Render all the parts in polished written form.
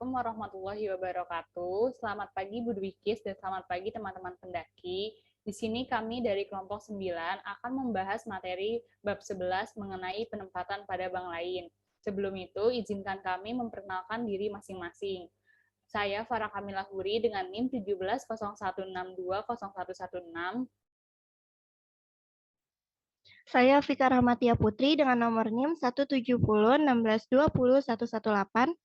Assalamualaikum warahmatullahi wabarakatuh. Selamat pagi Bu Dwikis dan selamat pagi teman-teman pendaki. Di sini kami dari kelompok 9 akan membahas materi bab 11 mengenai penempatan pada bank lain. Sebelum itu, izinkan kami memperkenalkan diri masing-masing. Saya Farah Kamila Huri dengan NIM 1701620116. Saya Vika Rahmatia Putri dengan nomor NIM 17016201118.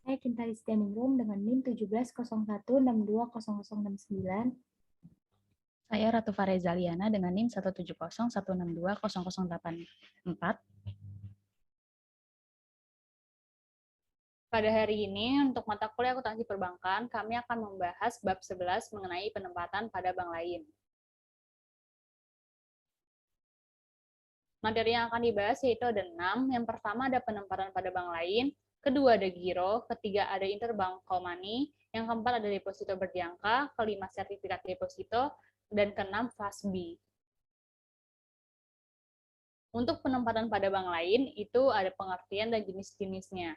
Saya Cinta Listianingrum dengan NIM 1701620069. Saya Ratu Farezaliana dengan NIM 17016200084. Pada hari ini, untuk mata kuliah akuntansi perbankan, kami akan membahas bab 11 mengenai penempatan pada bank lain. Materi yang akan dibahas yaitu ada 6. Yang pertama ada penempatan pada bank lain, kedua ada giro, ketiga ada interbank call money, yang keempat ada deposito berjangka, kelima sertifikat deposito, dan keenam FASB. Untuk penempatan pada bank lain, itu ada pengertian dan jenis-jenisnya.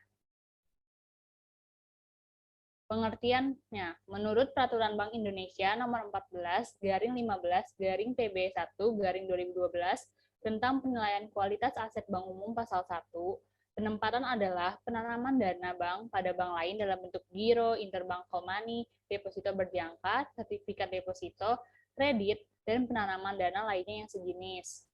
Pengertiannya, menurut Peraturan Bank Indonesia Nomor 14/15/PB1/2012 tentang penilaian kualitas aset bank umum pasal 1, penempatan adalah penanaman dana bank pada bank lain dalam bentuk giro, interbank call money, deposito berjangka, sertifikat deposito, kredit, dan penanaman dana lainnya yang sejenis.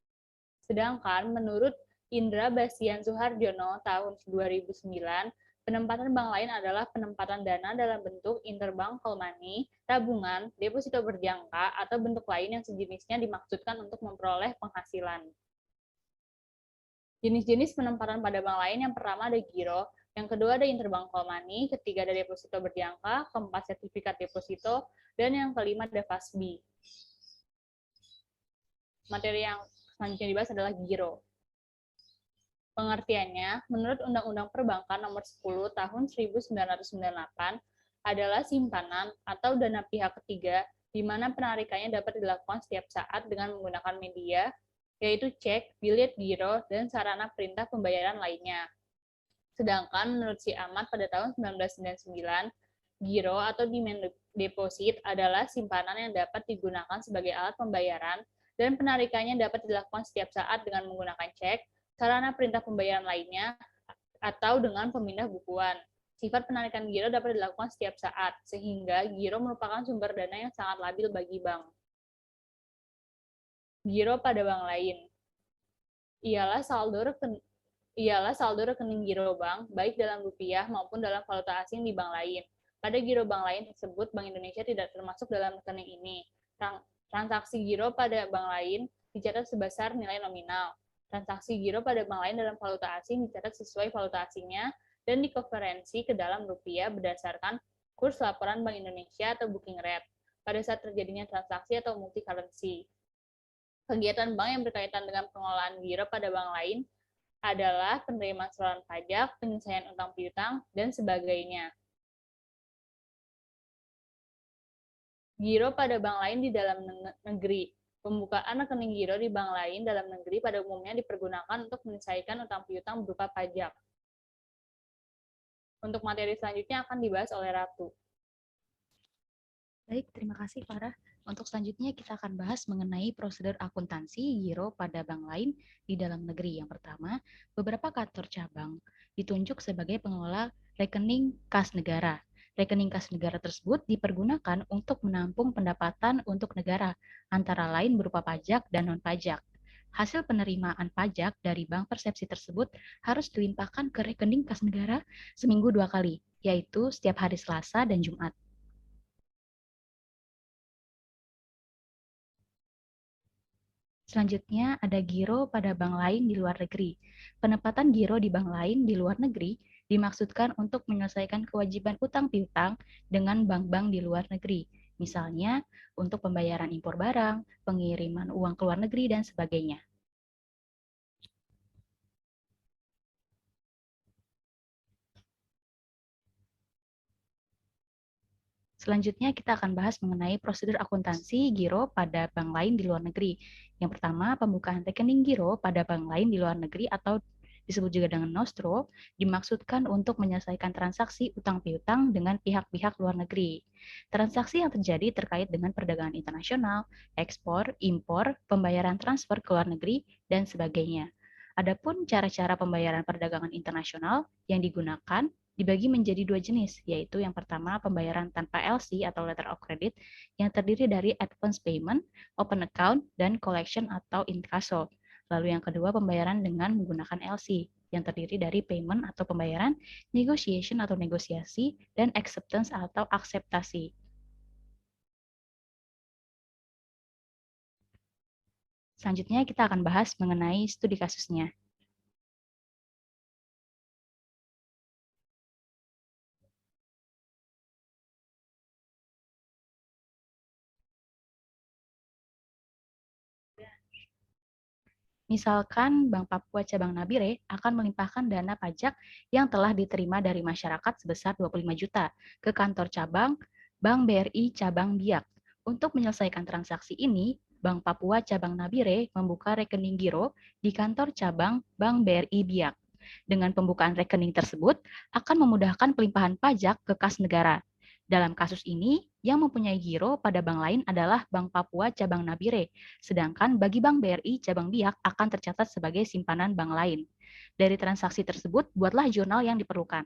Sedangkan menurut Indra Bastian Suharjono tahun 2009, penempatan bank lain adalah penempatan dana dalam bentuk interbank call money, tabungan, deposito berjangka, atau bentuk lain yang sejenisnya dimaksudkan untuk memperoleh penghasilan. Jenis-jenis penempatan pada bank lain yang pertama ada giro, yang kedua ada interbank call money, ketiga ada deposito berjangka, keempat sertifikat deposito, dan yang kelima ada FASB. Materi yang selanjutnya dibahas adalah giro. Pengertiannya, menurut Undang-Undang Perbankan Nomor 10 Tahun 1998, adalah simpanan atau dana pihak ketiga di mana penarikannya dapat dilakukan setiap saat dengan menggunakan media, yaitu cek, bilet giro, dan sarana perintah pembayaran lainnya. Sedangkan menurut Si Ahmad pada tahun 1999, giro atau demand deposit adalah simpanan yang dapat digunakan sebagai alat pembayaran dan penarikannya dapat dilakukan setiap saat dengan menggunakan cek, sarana perintah pembayaran lainnya, atau dengan pemindah bukuan. Sifat penarikan giro dapat dilakukan setiap saat, sehingga giro merupakan sumber dana yang sangat labil bagi bank. Giro pada bank lain ialah saldo rekening giro bank, baik dalam rupiah maupun dalam valuta asing di bank lain. Pada giro bank lain tersebut, Bank Indonesia tidak termasuk dalam rekening ini. Transaksi giro pada bank lain dicatat sebesar nilai nominal. Transaksi giro pada bank lain dalam valuta asing dicatat sesuai valuta asingnya dan dikonversi ke dalam rupiah berdasarkan kurs laporan Bank Indonesia atau booking rate pada saat terjadinya transaksi atau multi currency. Kegiatan bank yang berkaitan dengan pengelolaan giro pada bank lain adalah penerimaan setoran pajak, penyelesaian utang piutang, dan sebagainya. Giro pada bank lain di dalam negeri. Pembukaan rekening giro di bank lain dalam negeri pada umumnya dipergunakan untuk menyelesaikan utang piutang berupa pajak. Untuk materi selanjutnya akan dibahas oleh Ratu. Baik, terima kasih Farah. Untuk selanjutnya kita akan bahas mengenai prosedur akuntansi giro pada bank lain di dalam negeri. Yang pertama, beberapa kantor cabang ditunjuk sebagai pengelola rekening kas negara. Rekening kas negara tersebut dipergunakan untuk menampung pendapatan untuk negara, antara lain berupa pajak dan non-pajak. Hasil penerimaan pajak dari bank persepsi tersebut harus dilimpahkan ke rekening kas negara seminggu 2 kali, yaitu setiap hari Selasa dan Jumat. Selanjutnya ada giro pada bank lain di luar negeri. Penempatan giro di bank lain di luar negeri dimaksudkan untuk menyelesaikan kewajiban utang piutang dengan bank-bank di luar negeri. Misalnya untuk pembayaran impor barang, pengiriman uang ke luar negeri, dan sebagainya. Selanjutnya kita akan bahas mengenai prosedur akuntansi giro pada bank lain di luar negeri. Yang pertama, pembukaan rekening giro pada bank lain di luar negeri atau disebut juga dengan nostro, dimaksudkan untuk menyelesaikan transaksi utang piutang dengan pihak-pihak luar negeri. Transaksi yang terjadi terkait dengan perdagangan internasional, ekspor, impor, pembayaran transfer ke luar negeri, dan sebagainya. Adapun cara-cara pembayaran perdagangan internasional yang digunakan dibagi menjadi dua jenis, yaitu yang pertama pembayaran tanpa LC atau letter of credit yang terdiri dari advance payment, open account, dan collection atau inkasso. Lalu yang kedua pembayaran dengan menggunakan LC yang terdiri dari payment atau pembayaran, negotiation atau negosiasi, dan acceptance atau akseptasi. Selanjutnya kita akan bahas mengenai studi kasusnya. Misalkan Bank Papua Cabang Nabire akan melimpahkan dana pajak yang telah diterima dari masyarakat sebesar 25 juta ke kantor cabang Bank BRI Cabang Biak. Untuk menyelesaikan transaksi ini, Bank Papua Cabang Nabire membuka rekening giro di kantor cabang Bank BRI Biak. Dengan pembukaan rekening tersebut akan memudahkan pelimpahan pajak ke kas negara. Dalam kasus ini, yang mempunyai giro pada bank lain adalah Bank Papua Cabang Nabire, sedangkan bagi Bank BRI Cabang Biak akan tercatat sebagai simpanan bank lain. Dari transaksi tersebut, buatlah jurnal yang diperlukan.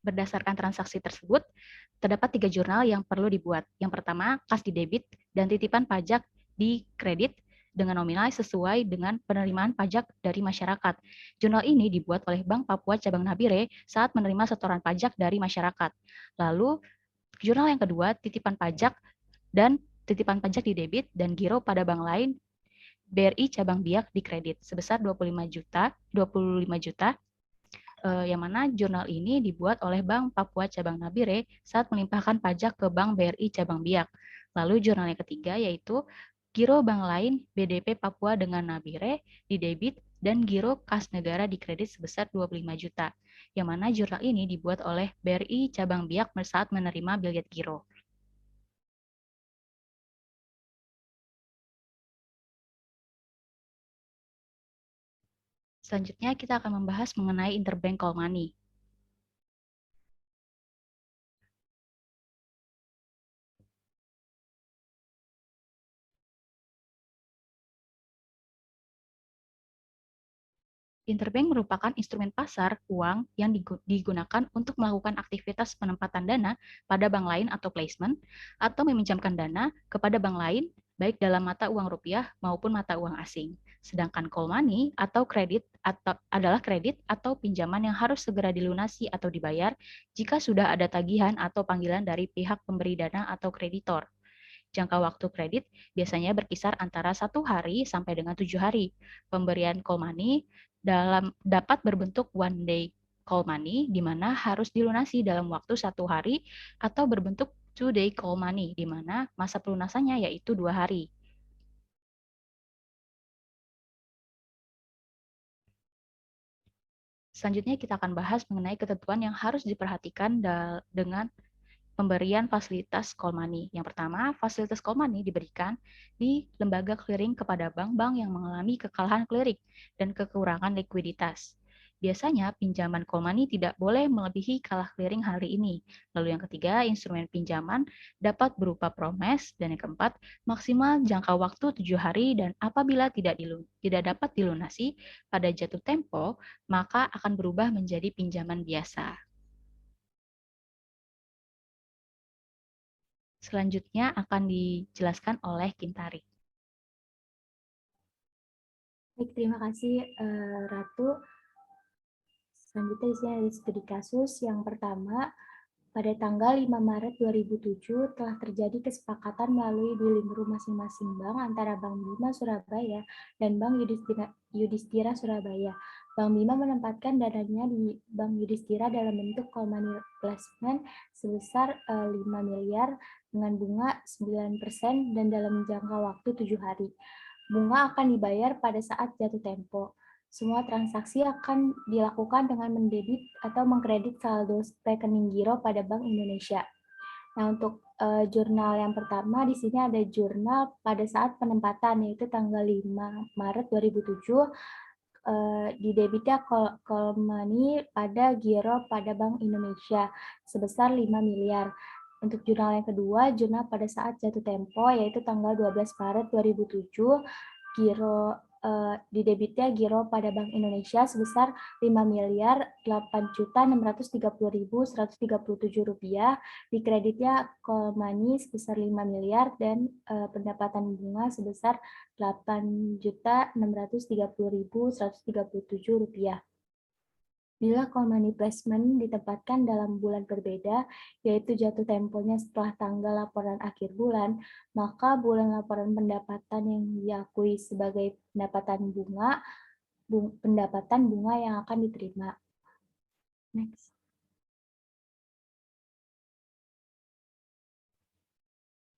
Berdasarkan transaksi tersebut, terdapat 3 jurnal yang perlu dibuat. Yang pertama, kas di debit dan titipan pajak di kredit dengan nominal sesuai dengan penerimaan pajak dari masyarakat. Jurnal ini dibuat oleh Bank Papua Cabang Nabire saat menerima setoran pajak dari masyarakat. Lalu, jurnal yang kedua, titipan pajak dan titipan pajak di debit dan giro pada bank lain BRI Cabang Biak di kredit sebesar 25 juta yang mana jurnal ini dibuat oleh Bank Papua Cabang Nabire saat melimpahkan pajak ke Bank BRI Cabang Biak. Lalu jurnal yang ketiga yaitu giro bank lain BDP Papua dengan Nabire di debit dan giro kas negara di kredit sebesar 25 juta. Yang mana jurnal ini dibuat oleh BRI Cabang Biak saat menerima biljet giro. Selanjutnya kita akan membahas mengenai interbank call money. Interbank merupakan instrumen pasar uang yang digunakan untuk melakukan aktivitas penempatan dana pada bank lain atau placement, atau meminjamkan dana kepada bank lain, baik dalam mata uang rupiah maupun mata uang asing. Sedangkan call money atau kredit adalah kredit atau pinjaman yang harus segera dilunasi atau dibayar jika sudah ada tagihan atau panggilan dari pihak pemberi dana atau kreditor. Jangka waktu kredit biasanya berkisar antara 1 hari sampai dengan 7 hari. Pemberian call money dapat berbentuk one day call money, di mana harus dilunasi dalam waktu 1 hari, atau berbentuk 2 day call money, di mana masa pelunasannya yaitu 2 hari. Selanjutnya kita akan bahas mengenai ketentuan yang harus diperhatikan dengan pemberian fasilitas call money. Yang pertama, fasilitas call money diberikan di lembaga clearing kepada bank-bank yang mengalami kekalahan clearing dan kekurangan likuiditas. Biasanya, pinjaman call money tidak boleh melebihi kalah clearing hari ini. Lalu yang ketiga, instrumen pinjaman dapat berupa promes. Dan yang keempat, maksimal jangka waktu 7 hari dan apabila tidak dapat dilunasi pada jatuh tempo, maka akan berubah menjadi pinjaman biasa. Selanjutnya akan dijelaskan oleh Kintari. Baik, terima kasih Ratu. Selanjutnya di sini ada studi kasus. Yang pertama, pada tanggal 5 Maret 2007 telah terjadi kesepakatan melalui dealing room masing-masing bank antara Bank Bima Surabaya dan Bank Yudhistira Surabaya. Bank Bima menempatkan dananya di Bank Yudhistira dalam bentuk call money placement sebesar 5 miliar dengan bunga 9% dan dalam jangka waktu 7 hari. Bunga akan dibayar pada saat jatuh tempo. Semua transaksi akan dilakukan dengan mendebit atau mengkredit saldo rekening giro pada Bank Indonesia. Nah, untuk jurnal yang pertama di sini ada jurnal pada saat penempatan, yaitu tanggal 5 Maret 2007, di debitnya call money pada giro pada Bank Indonesia sebesar 5 miliar. Untuk jurnal yang kedua, jurnal pada saat jatuh tempo, yaitu tanggal 12 Maret 2007, giro di debitnya giro pada Bank Indonesia sebesar 5.8.630.137 rupiah, di kreditnya call money sebesar 5 miliar dan pendapatan bunga sebesar 8.630.137 rupiah. Bila call money placement ditempatkan dalam bulan berbeda, yaitu jatuh temponya setelah tanggal laporan akhir bulan, maka bulan laporan pendapatan yang diakui sebagai pendapatan bunga yang akan diterima. Next.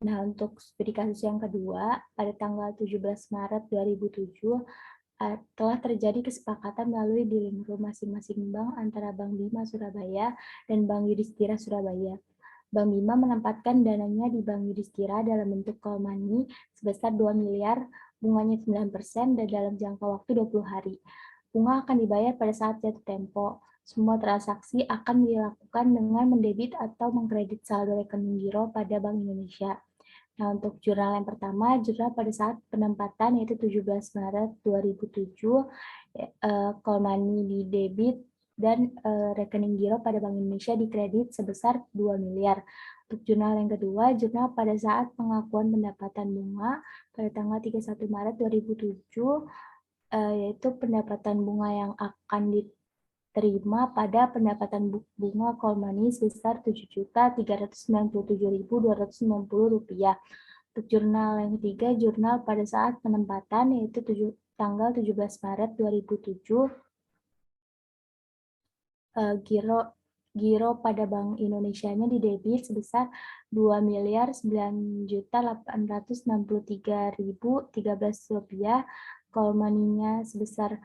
Nah, untuk studi kasus yang kedua, pada tanggal 17 Maret 2007, telah terjadi kesepakatan melalui dealing room masing-masing bank antara Bank Bima Surabaya dan Bank Yudhistira Surabaya. Bank Bima menempatkan dananya di Bank Yudhistira dalam bentuk call money sebesar 2 miliar, bunganya 9% dan dalam jangka waktu 20 hari. Bunga akan dibayar pada saat jatuh tempo. Semua transaksi akan dilakukan dengan mendebit atau mengkredit saldo rekening giro pada Bank Indonesia. Nah, untuk jurnal yang pertama, jurnal pada saat penempatan yaitu 17 Maret 2007, call money di debit dan rekening giro pada Bank Indonesia di kredit sebesar 2 miliar. Untuk jurnal yang kedua, jurnal pada saat pengakuan pendapatan bunga pada tanggal 31 Maret 2007, yaitu pendapatan bunga yang akan diterima pada pendapatan bunga call money sebesar Rp7.397.290. Untuk jurnal yang ketiga, jurnal pada saat penempatan yaitu tanggal 17 Maret 2007, giro pada Bank Indonesia-nya didebit sebesar Rp2.983.013, call money-nya sebesar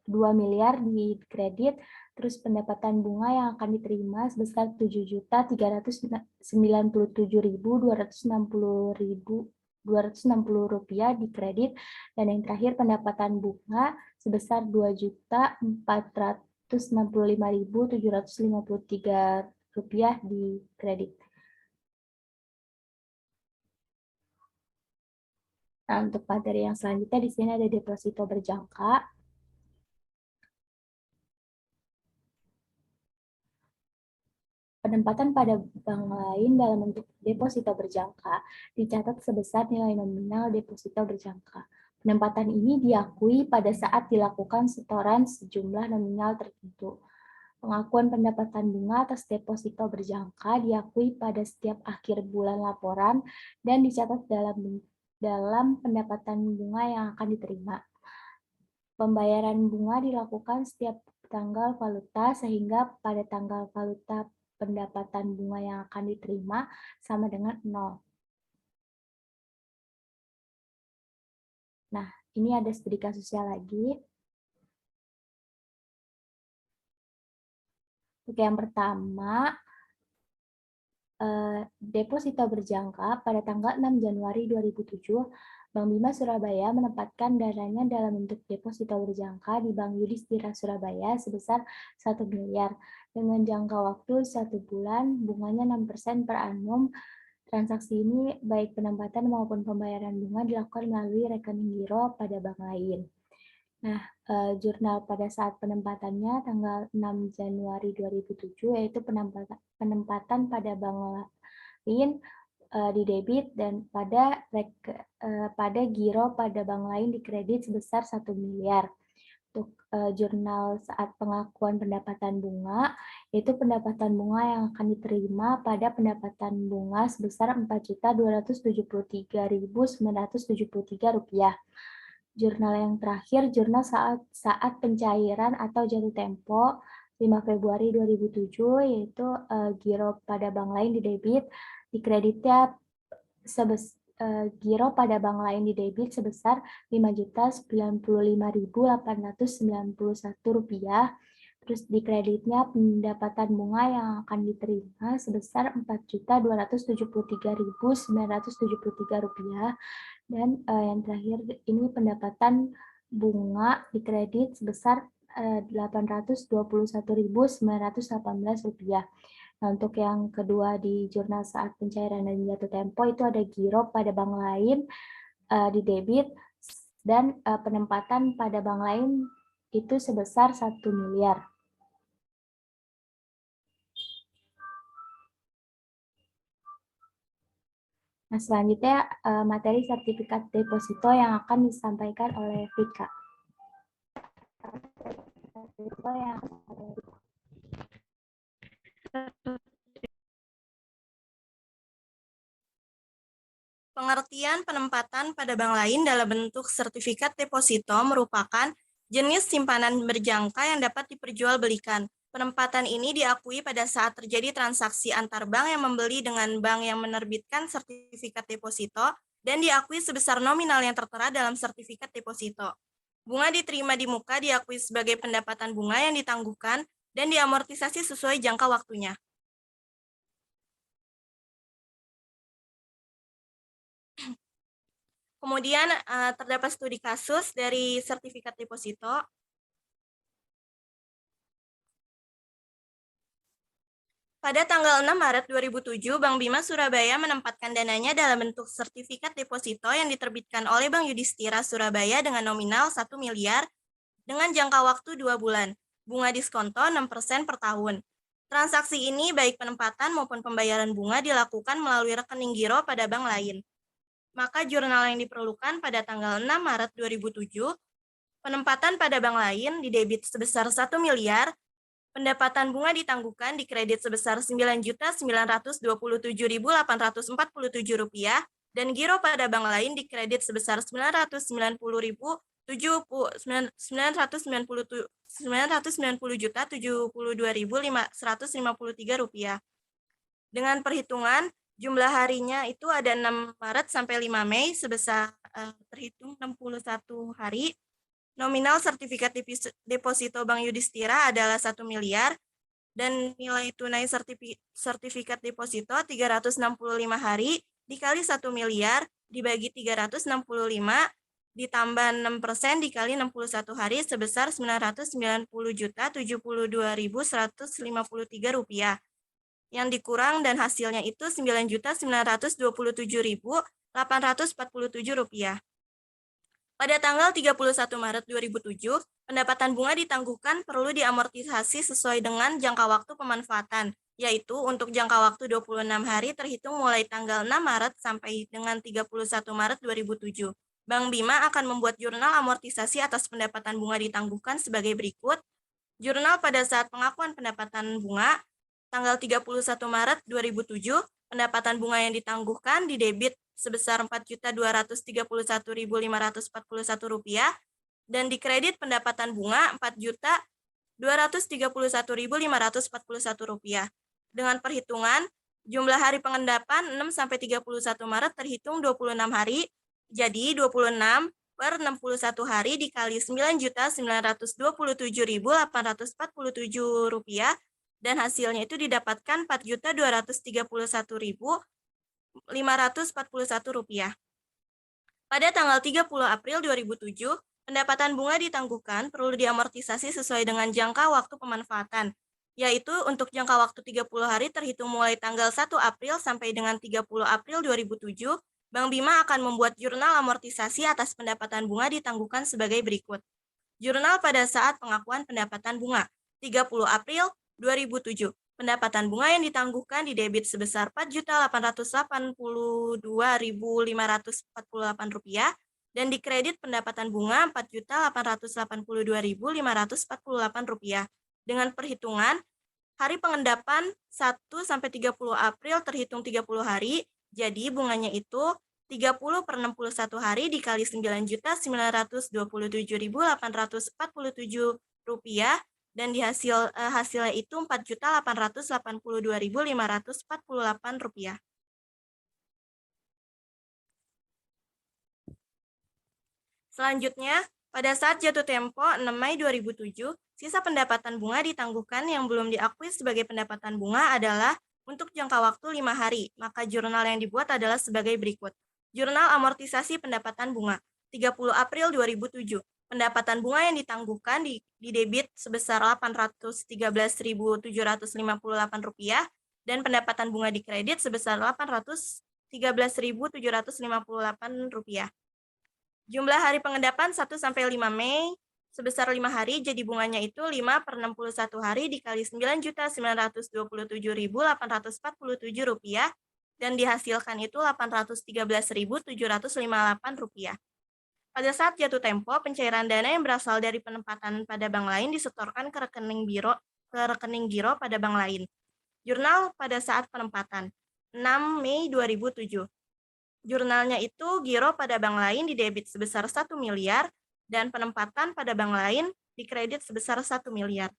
2 miliar di kredit, terus pendapatan bunga yang akan diterima sebesar Rp7.397.260 di kredit, dan yang terakhir pendapatan bunga sebesar Rp2.465.753 di kredit. Nah, untuk materi yang selanjutnya di sini ada deposito berjangka. Penempatan pada bank lain dalam bentuk deposito berjangka dicatat sebesar nilai nominal deposito berjangka. Penempatan ini diakui pada saat dilakukan setoran sejumlah nominal tertentu. Pengakuan pendapatan bunga atas deposito berjangka diakui pada setiap akhir bulan laporan dan dicatat dalam pendapatan bunga yang akan diterima. Pembayaran bunga dilakukan setiap tanggal valuta sehingga pada tanggal valuta pendapatan bunga yang akan diterima sama dengan 0. Nah, ini ada studi kasusnya lagi. Oke, yang pertama, deposito berjangka pada tanggal 6 Januari 2007, Bank Bima Surabaya menempatkan dananya dalam bentuk deposito berjangka di Bank Yudhistira Surabaya sebesar 1 miliar. Dengan jangka waktu 1 bulan, bunganya 6% per annum. Transaksi ini baik penempatan maupun pembayaran bunga dilakukan melalui rekening giro pada bank lain. Nah, jurnal pada saat penempatannya tanggal 6 Januari 2007, yaitu penempatan pada bank lain di debit dan pada giro pada bank lain di kredit sebesar 1 miliar. Untuk jurnal saat pengakuan pendapatan bunga, yaitu pendapatan bunga yang akan diterima pada pendapatan bunga sebesar Rp4.273.973. Jurnal yang terakhir, jurnal saat pencairan atau jatuh tempo 5 Februari 2007, yaitu giro pada bank lain di debit, di kreditnya giro pada bank lain di debit sebesar Rp5.095.891. Terus di kreditnya pendapatan bunga yang akan diterima sebesar Rp4.273.973. Dan yang terakhir ini pendapatan bunga di kredit sebesar Rp821.918. Nah, untuk yang kedua di jurnal saat pencairan dan jatuh tempo itu ada giro pada bank lain di debit dan penempatan pada bank lain itu sebesar 1 miliar. Nah, selanjutnya materi sertifikat deposito yang akan disampaikan oleh Vika. Pengertian penempatan pada bank lain dalam bentuk sertifikat deposito merupakan jenis simpanan berjangka yang dapat diperjualbelikan. Penempatan ini diakui pada saat terjadi transaksi antar bank yang membeli dengan bank yang menerbitkan sertifikat deposito dan diakui sebesar nominal yang tertera dalam sertifikat deposito. Bunga diterima di muka diakui sebagai pendapatan bunga yang ditangguhkan dan diamortisasi sesuai jangka waktunya. Kemudian terdapat studi kasus dari sertifikat deposito. Pada tanggal 6 Maret 2007, Bank Bima Surabaya menempatkan dananya dalam bentuk sertifikat deposito yang diterbitkan oleh Bank Yudhistira Surabaya dengan nominal 1 miliar dengan jangka waktu 2 bulan. Bunga diskonto 6% per tahun. Transaksi ini baik penempatan maupun pembayaran bunga dilakukan melalui rekening giro pada bank lain. Maka jurnal yang diperlukan pada tanggal 6 Maret 2007, penempatan pada bank lain didebit sebesar 1 miliar, pendapatan bunga ditangguhkan di kredit sebesar Rp9.927.847 dan giro pada bank lain di kredit sebesar Rp990.072.153 dengan perhitungan jumlah harinya itu ada 6 Maret sampai 5 Mei sebesar terhitung 61 hari. Nominal sertifikat deposito Bank Yudhistira adalah 1 miliar dan nilai tunai sertifikat deposito 365 hari dikali 1 miliar dibagi 365 ditambah 6% dikali 61 hari sebesar Rp990.072.153 yang dikurang dan hasilnya itu Rp9.927.847. Pada tanggal 31 Maret 2007, pendapatan bunga ditangguhkan perlu diamortisasi sesuai dengan jangka waktu pemanfaatan, yaitu untuk jangka waktu 26 hari terhitung mulai tanggal 6 Maret sampai dengan 31 Maret 2007. Bank Bima akan membuat jurnal amortisasi atas pendapatan bunga ditangguhkan sebagai berikut. Jurnal pada saat pengakuan pendapatan bunga, tanggal 31 Maret 2007, pendapatan bunga yang ditangguhkan didebit sebesar Rp4.231.541 dan dikredit pendapatan bunga Rp4.231.541 dengan perhitungan jumlah hari pengendapan 6 sampai 31 Maret terhitung 26 hari. Jadi 26 per 61 hari dikali Rp9.927.847 dan hasilnya itu didapatkan Rp4.231.541. Pada tanggal 30 April 2007, pendapatan bunga ditangguhkan perlu diamortisasi sesuai dengan jangka waktu pemanfaatan, yaitu untuk jangka waktu 30 hari terhitung mulai tanggal 1 April sampai dengan 30 April 2007, Bank Bima akan membuat jurnal amortisasi atas pendapatan bunga ditangguhkan sebagai berikut. Jurnal pada saat pengakuan pendapatan bunga, 30 April 2007. Pendapatan bunga yang ditangguhkan didebit sebesar Rp4.882.548 dan dikredit pendapatan bunga Rp4.882.548 dengan perhitungan hari pengendapan 1 sampai 30 April terhitung 30 hari. Jadi bunganya itu 30 per 61 hari dikali Rp9.927.847 dan di hasilnya itu Rp4.882.548. Selanjutnya, pada saat jatuh tempo 6 Mei 2007, Sisa pendapatan bunga ditangguhkan yang belum diakui sebagai pendapatan bunga adalah untuk jangka waktu 5 hari, maka jurnal yang dibuat adalah sebagai berikut. Jurnal amortisasi pendapatan bunga, 30 April 2007. Pendapatan bunga yang ditangguhkan di debit sebesar Rp813.758 dan pendapatan bunga di kredit sebesar Rp813.758. Jumlah hari pengendapan 1 sampai 5 Mei sebesar 5 hari, jadi bunganya itu 5/61 hari dikali Rp9.927.847 dan dihasilkan itu Rp813.758. Pada saat jatuh tempo, pencairan dana yang berasal dari penempatan pada bank lain disetorkan ke rekening giro pada bank lain. Jurnal pada saat penempatan 6 Mei 2007. Jurnalnya itu giro pada bank lain didebit sebesar 1 miliar dan penempatan pada bank lain dikredit sebesar 1 miliar.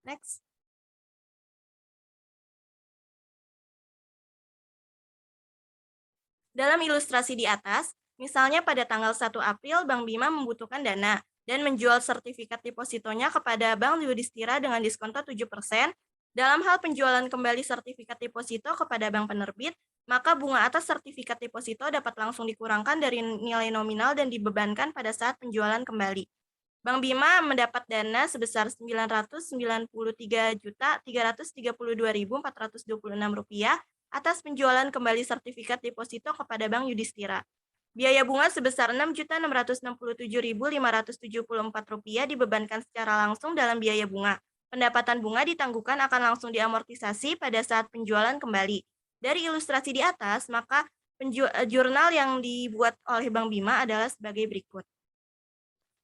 Next. Dalam ilustrasi di atas, misalnya pada tanggal 1 April Bank Bima membutuhkan dana dan menjual sertifikat depositonya kepada Bank Yudhistira dengan diskonto 7%. Dalam hal penjualan kembali sertifikat deposito kepada bank penerbit, maka bunga atas sertifikat deposito dapat langsung dikurangkan dari nilai nominal dan dibebankan pada saat penjualan kembali. Bank Bima mendapat dana sebesar Rp993.332.426 atas penjualan kembali sertifikat deposito kepada Bank Yudhistira. Biaya bunga sebesar Rp667.574 dibebankan secara langsung dalam biaya bunga. Pendapatan bunga ditangguhkan akan langsung diamortisasi pada saat penjualan kembali. Dari ilustrasi di atas, maka jurnal yang dibuat oleh Bank Bima adalah sebagai berikut.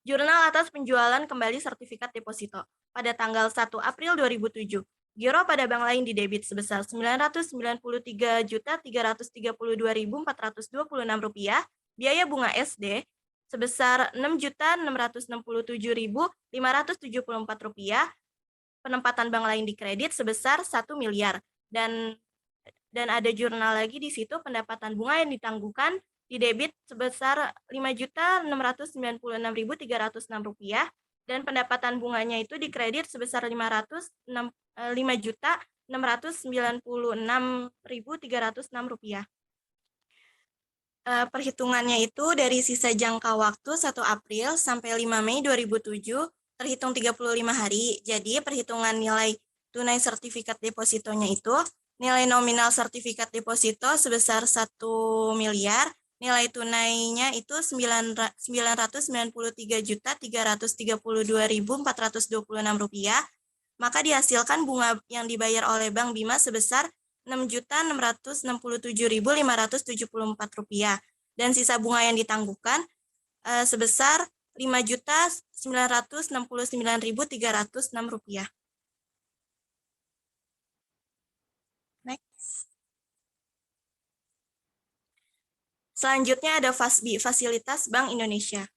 Jurnal atas penjualan kembali sertifikat deposito. Pada tanggal 1 April 2007, giro pada bank lain didebit sebesar Rp993.332.426, biaya bunga SD sebesar Rp6.667.574, penempatan bank lain di kredit sebesar 1 miliar. Dan ada jurnal lagi di situ, pendapatan bunga yang ditangguhkan di debit sebesar Rp5.996.306 dan pendapatan bunganya itu di kredit sebesar Rp5.996.306. Perhitungannya itu dari sisa jangka waktu 1 April sampai 5 Mei 2007 terhitung 35 hari. Jadi perhitungan nilai tunai sertifikat depositonya itu, nilai nominal sertifikat deposito sebesar 1 miliar, nilai tunainya itu Rp993.332.426, maka dihasilkan bunga yang dibayar oleh Bank Bima sebesar Rp6.667.574 dan sisa bunga yang ditangguhkan sebesar Rp5.969.306. Next. Selanjutnya ada FASBI, Fasilitas Bank Indonesia.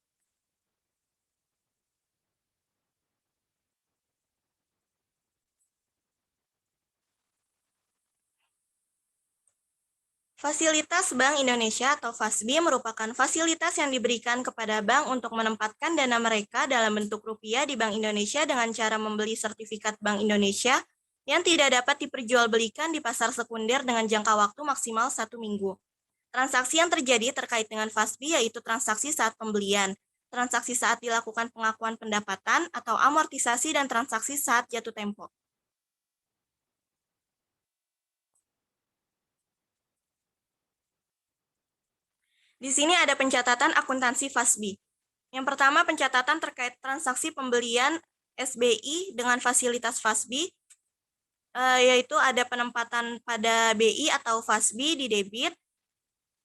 Fasilitas Bank Indonesia atau FASBI merupakan fasilitas yang diberikan kepada bank untuk menempatkan dana mereka dalam bentuk rupiah di Bank Indonesia dengan cara membeli sertifikat Bank Indonesia yang tidak dapat diperjualbelikan di pasar sekunder dengan jangka waktu maksimal 1 minggu. Transaksi yang terjadi terkait dengan FASBI yaitu transaksi saat pembelian, transaksi saat dilakukan pengakuan pendapatan atau amortisasi, dan transaksi saat jatuh tempo. Di sini ada pencatatan akuntansi FASBI. Yang pertama, pencatatan terkait transaksi pembelian SBI dengan fasilitas FASBI, yaitu ada penempatan pada BI atau FASBI di debit,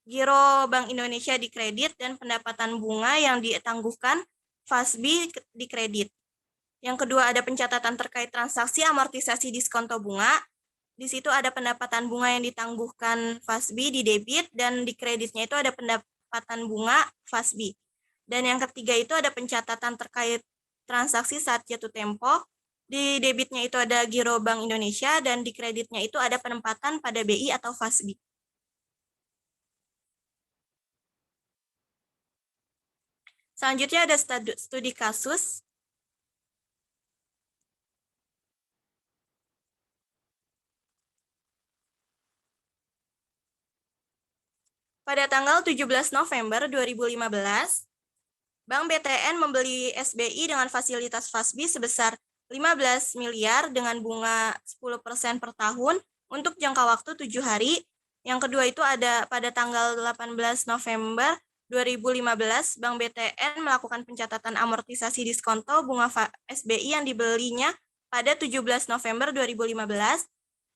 giro Bank Indonesia di kredit, dan pendapatan bunga yang ditangguhkan FASBI di kredit. Yang kedua, ada pencatatan terkait transaksi amortisasi diskonto bunga. Di situ ada pendapatan bunga yang ditangguhkan FASBI di debit, dan di kreditnya itu ada pendapatan bunga FASBI. Dan yang ketiga itu ada pencatatan terkait transaksi saat jatuh tempo. Di debitnya itu ada giro Bank Indonesia, dan di kreditnya itu ada penempatan pada BI atau FASBI. Selanjutnya ada studi kasus. Pada tanggal 17 November 2015, Bank BTN membeli SBI dengan fasilitas FASBI sebesar 15 miliar dengan bunga 10% per tahun untuk jangka waktu 7 hari. Yang kedua itu ada pada tanggal 18 November 2015, Bank BTN melakukan pencatatan amortisasi diskonto bunga SBI yang dibelinya pada 17 November 2015.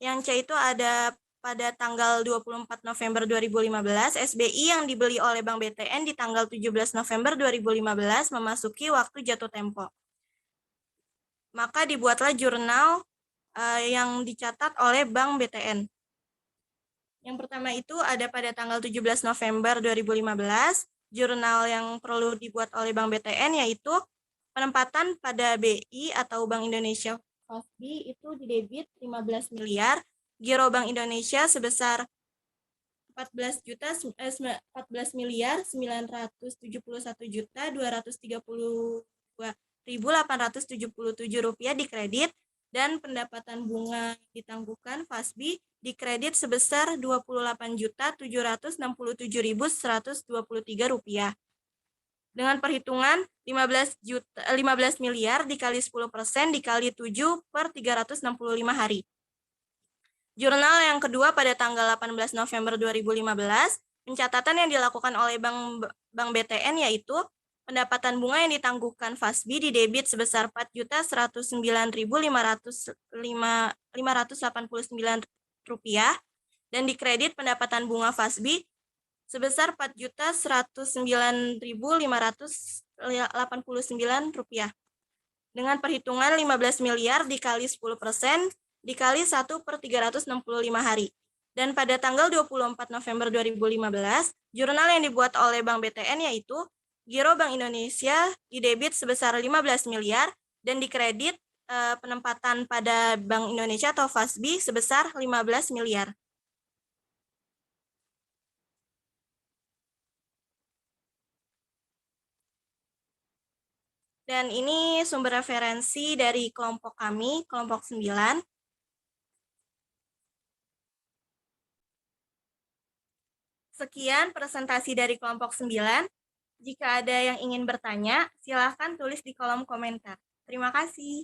Yang C itu ada pada tanggal 24 November 2015, SBI yang dibeli oleh Bank BTN di tanggal 17 November 2015 memasuki waktu jatuh tempo. Maka dibuatlah jurnal yang dicatat oleh Bank BTN. Yang pertama itu ada pada tanggal 17 November 2015, jurnal yang perlu dibuat oleh Bank BTN yaitu penempatan pada BI atau Bank Indonesia FASBI itu didebit 15 miliar, giro Bank Indonesia sebesar 14 miliar 971 juta 232.877 rupiah dikredit, dan pendapatan bunga ditangguhkan FASBI dikredit sebesar 28.767.123 rupiah. Dengan perhitungan 15 miliar dikali 10% dikali 7 per 365 hari. Jurnal yang kedua pada tanggal 18 November 2015, pencatatan yang dilakukan oleh Bank BTN yaitu pendapatan bunga yang ditangguhkan FASBI didebit sebesar 4.109.589 rupiah dan dikredit pendapatan bunga FASBI sebesar 4.109.589 rupiah. Dengan perhitungan 15 miliar dikali 10% dikali 1 per 365 hari. Dan pada tanggal 24 November 2015, jurnal yang dibuat oleh Bank BTN yaitu giro Bank Indonesia didebit sebesar 15 miliar dan dikredit penempatan pada Bank Indonesia atau FASBI sebesar 15 miliar. Dan ini sumber referensi dari kelompok kami, kelompok 9. Sekian presentasi dari kelompok 9. Jika ada yang ingin bertanya, silakan tulis di kolom komentar. Terima kasih.